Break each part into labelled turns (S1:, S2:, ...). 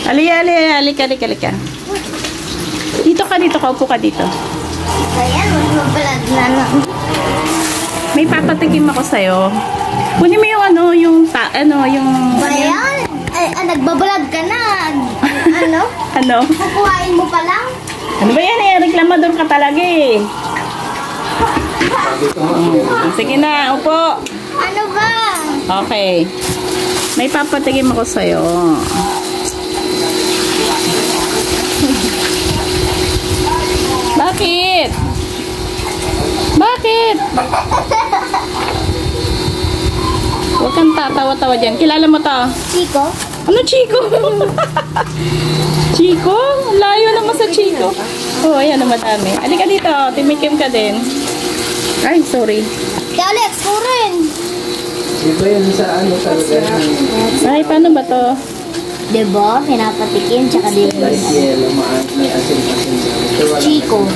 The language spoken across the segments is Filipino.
S1: Halika. Dito ka, upo ka dito.
S2: Ayan, magbabalag na.
S1: May papatikim ako sa'yo. Kunin mo yung yung...
S2: Ayan, nagbabalag ka na.
S1: Ano?
S2: Kukuhain mo pa lang.
S1: Ano ba yan eh? Reklamador ka talaga eh. Sige na, upo.
S2: Ano ba?
S1: Okay. May papatikim ako sa'yo. Bakit? Huwag kang tatawa-tawa dyan. Kilala mo to?
S2: Chico?
S1: Ano Chico? Chico? Layo naman sa Chico. Oh, ayan na madami. Halika dito. Timikim ka din. Ay, sorry.
S2: Kaya Alex, ko rin.
S3: Iba yun sa sa lugar.
S1: Ay, paano ba to?
S2: Diba? Pinapatikim, tsaka din.
S3: Yelo, may asin-asin.
S2: Chico.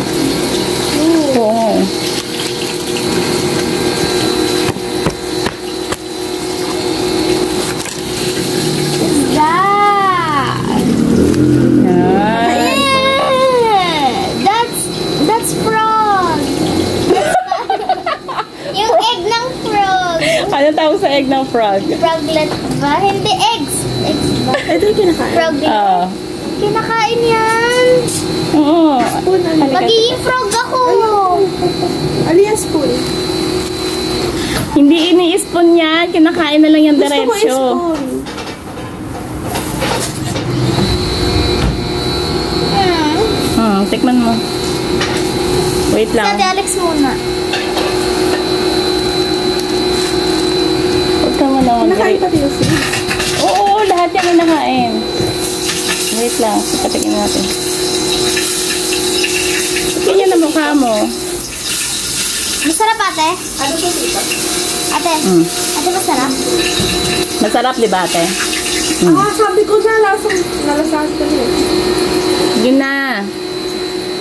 S1: Oo.
S2: That's frog. Yung egg ng frog.
S1: Ano tawag sa egg ng frog?
S2: Froglet ba? Hindi, eggs. Eggs ba?
S1: Ito yung kinakain.
S2: Froglet. Kinakain yan.
S1: Oo.
S2: Magiging frog ako.
S4: Ano yung spoon?
S1: Hindi ini-spoon yan. Kinakain na lang yan diretso.
S4: Gusto ko spoon.
S1: Tikman mo. Wait lang.
S2: Ate Alex muna.
S1: Huwag ka mo naman.
S4: Kinakain pati yung seeds.
S1: Oo, lahat yan kinakain. Wait lang. Patikin natin. Tingnan na mukha mo.
S2: Masarap ate?
S4: Ano to dito?
S2: Ate? Ate masarap?
S1: Masarap, di ba ate?
S4: Sabi ko na nalasahan ko niya.
S1: Sige na.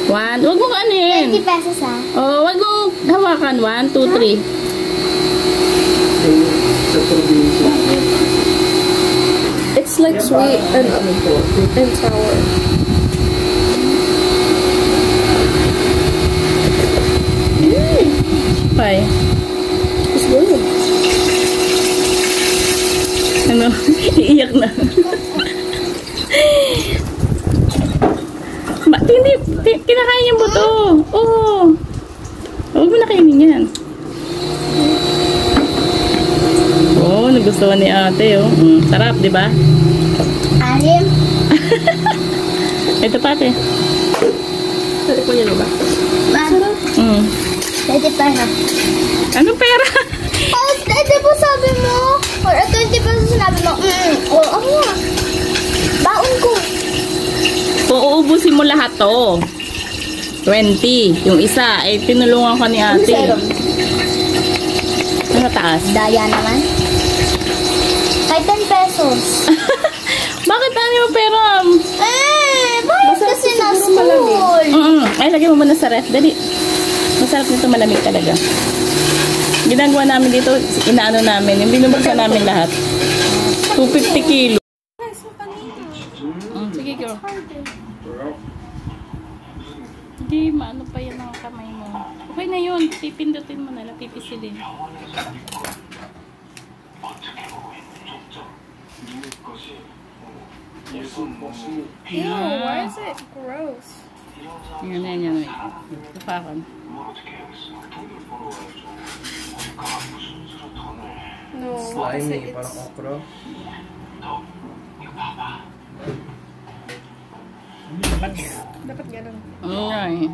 S1: 1. Huwag mong anin.
S2: 20 pesos ah.
S1: Oh, huwag mong hawakan. 1, 2, 3.
S3: Sa probinsya.
S4: It's like sweet and sour.
S1: Bye.
S4: It's good.
S1: Ano? Iiyak na. Hindi. Kinakain yung buto. Oo. Huwag mo na kainin yan. Oo, nagustuhan ni ate. Oh. Sarap, di ba?
S2: Alim.
S1: Ito pa ate.
S4: Sarap mo yan ba?
S2: Masarap. 20 pesos.
S1: Anong pera?
S2: Oh, ate po sabi mo. Or 20 pesos sinabi mo. Ako nga. Baon ko.
S1: Uubusin mo lahat to. 20. Yung isa, ay tinulungan ka ni ate. Ano taas?
S2: Daya naman. Kahit 10 pesos.
S1: Bakit ano yung pera?
S2: Bakit kasi na school?
S1: Ay, lagyan mo muna sa ref. Dali. Masarap nito, malamig talaga. Ginagawa namin dito, inaano namin. Yung binubuksan namin lahat. 250 kilo. Sige, girl. Hindi, maano pa yan ang kamay mo. Okay na yun. Pipindutin mo na lang. Pipisilin.
S4: Ew, why is it gross?
S1: Yan. Tupakan.
S4: No,
S3: Slimy, parang okra.
S4: dapat ganun.
S1: Ay.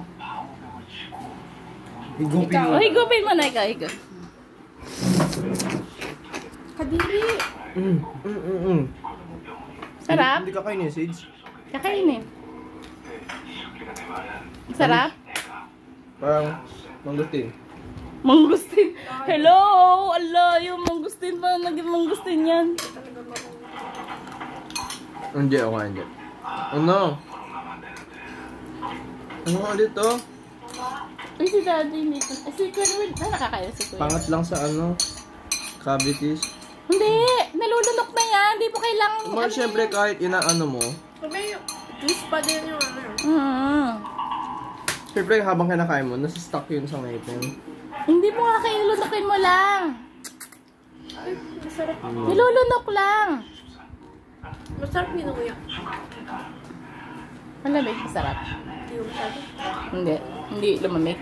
S3: Higupin mo.
S1: Higupin mo na ikaw. Higo.
S4: Kadiri.
S1: Sarap?
S3: Hindi ka kain yung seeds?
S1: Kakainin. Sarap?
S3: Parang mangustin.
S1: Mangustin. Hello! Allah, yung mangustin pa. Naging mangustin yan.
S3: Hindi ako hindi. Ano? Ano ulit to?
S1: Ay, si daddy nito. Si Kerwin. Nakakaya si Kerwin.
S3: Pangat lang sa ano? Cavities.
S1: Hindi! Nalulunok na yan. Hindi po kailangan...
S3: Syempre kahit inaano mo.
S4: So, may twist pa din yung ano.
S3: Siyempre, habang kinakain mo, nasa-stuck yun sa ngipin.
S1: Hindi mo nga kailulunokin mo lang.
S4: Masarap.
S1: Nilulunok lang.
S4: Masarap ninuya.
S1: Malamig, masarap.
S4: Hindi ko masabi.
S1: Hindi lumamig.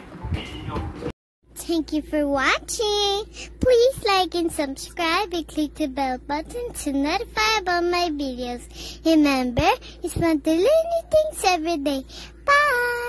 S2: Thank you for watching. Please like and subscribe and click the bell button to notify about my videos. Remember, it's fun to learn new things every day. Bye!